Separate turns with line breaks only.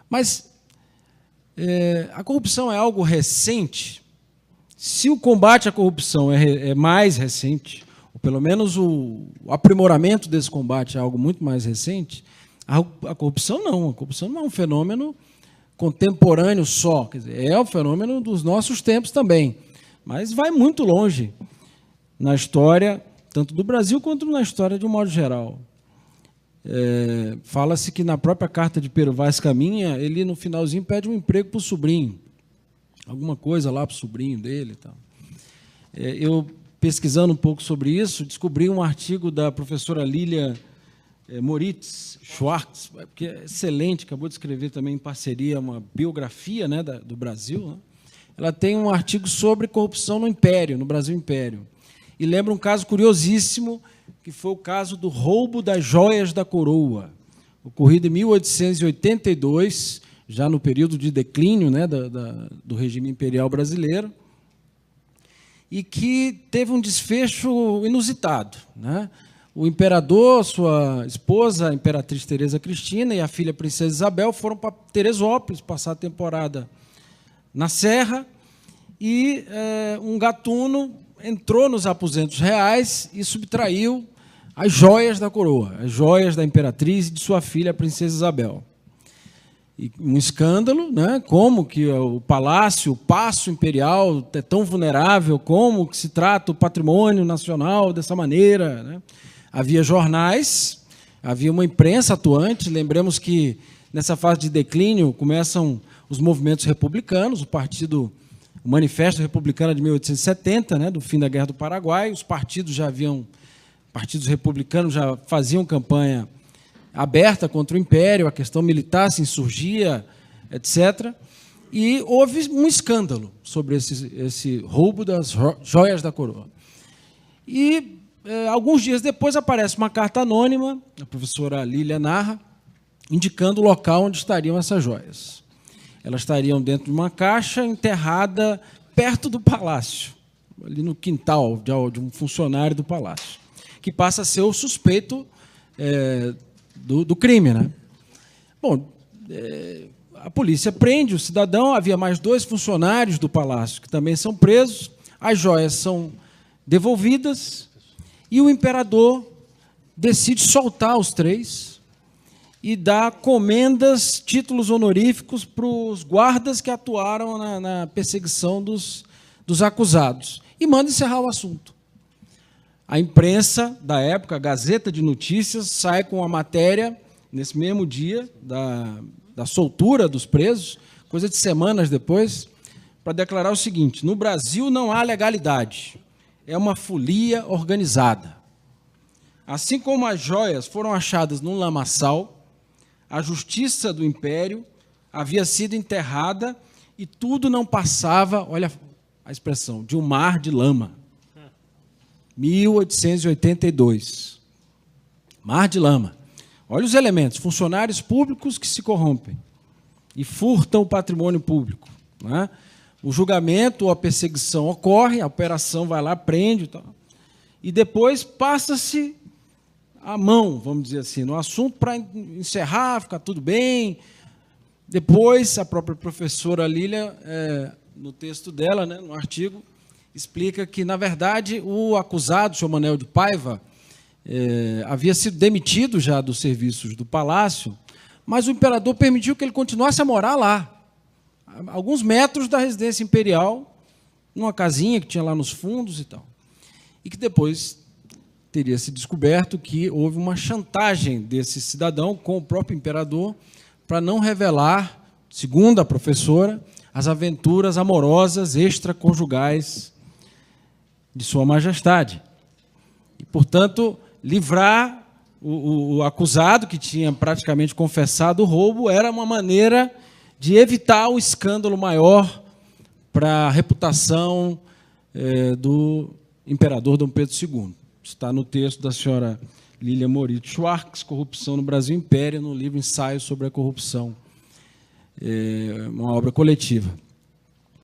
Mas a corrupção é algo recente. Se o combate à corrupção é mais recente, ou pelo menos o aprimoramento desse combate é algo muito mais recente, a corrupção não. A corrupção não é um fenômeno contemporâneo só. Quer dizer, é um fenômeno dos nossos tempos também, mas vai muito longe na história, tanto do Brasil quanto na história de um modo geral. Fala-se que na própria carta de Pero Vaz Caminha, ele no finalzinho pede um emprego para o sobrinho, alguma coisa lá para o sobrinho dele e tal. Eu, pesquisando um pouco sobre isso, descobri um artigo da professora Lília Moritz Schwartz, que é excelente, acabou de escrever também em parceria uma biografia, né, do Brasil, né? Ela tem um artigo sobre corrupção no Império, no Brasil Império, e lembra um caso curiosíssimo, que foi o caso do roubo das joias da coroa, ocorrido em 1882, já no período de declínio, né, do regime imperial brasileiro, e que teve um desfecho inusitado, né? O imperador, sua esposa, a imperatriz Teresa Cristina, e a filha princesa Isabel foram para Teresópolis passar a temporada na Serra, e um gatuno entrou nos aposentos reais e subtraiu as joias da coroa, as joias da imperatriz e de sua filha, a princesa Isabel. E um escândalo, né? Como que o palácio, o paço imperial é tão vulnerável, como que se trata o patrimônio nacional dessa maneira, né? Havia jornais, havia uma imprensa atuante. Lembremos que nessa fase de declínio começam os movimentos republicanos, o Manifesto Republicano de 1870, né, do fim da Guerra do Paraguai. Os partidos republicanos já faziam campanha aberta contra o Império, a questão militar se insurgia, etc. E houve um escândalo sobre esse roubo das joias da coroa. E alguns dias depois aparece uma carta anônima, a professora Lília narra, indicando o local onde estariam essas joias. Elas estariam dentro de uma caixa enterrada perto do palácio, ali no quintal de um funcionário do palácio, que passa a ser o suspeito do crime, né? Bom, a polícia prende o cidadão, havia mais 2 funcionários do palácio que também são presos, as joias são devolvidas e o imperador decide soltar os 3 e dá comendas, títulos honoríficos para os guardas que atuaram na perseguição dos acusados e manda encerrar o assunto. A imprensa da época, a Gazeta de Notícias, sai com a matéria, nesse mesmo dia, da soltura dos presos, coisa de semanas depois, para declarar o seguinte: no Brasil não há legalidade, é uma folia organizada. Assim como as joias foram achadas num lamaçal, a justiça do Império havia sido enterrada e tudo não passava, olha a expressão, de um mar de lama. 1882. Mar de lama. Olha os elementos: funcionários públicos que se corrompem e furtam o patrimônio público, né? O julgamento ou a perseguição ocorre, a operação vai lá, prende e tal, e depois passa-se a mão, vamos dizer assim, no assunto para encerrar, ficar tudo bem. Depois, a própria professora Lília, no texto dela, né, no artigo, explica que, na verdade, o acusado, o senhor Manuel de Paiva, havia sido demitido já dos serviços do palácio, mas o imperador permitiu que ele continuasse a morar lá, a alguns metros da residência imperial, numa casinha que tinha lá nos fundos e tal. E que depois teria se descoberto que houve uma chantagem desse cidadão com o próprio imperador para não revelar, segundo a professora, as aventuras amorosas extraconjugais de Sua Majestade. E, portanto, livrar o acusado, que tinha praticamente confessado o roubo, era uma maneira de evitar o escândalo maior para a reputação do imperador Dom Pedro II. Está no texto da senhora Lília Moritz Schwartz, Corrupção no Brasil Império, no livro Ensaio sobre a Corrupção, uma obra coletiva.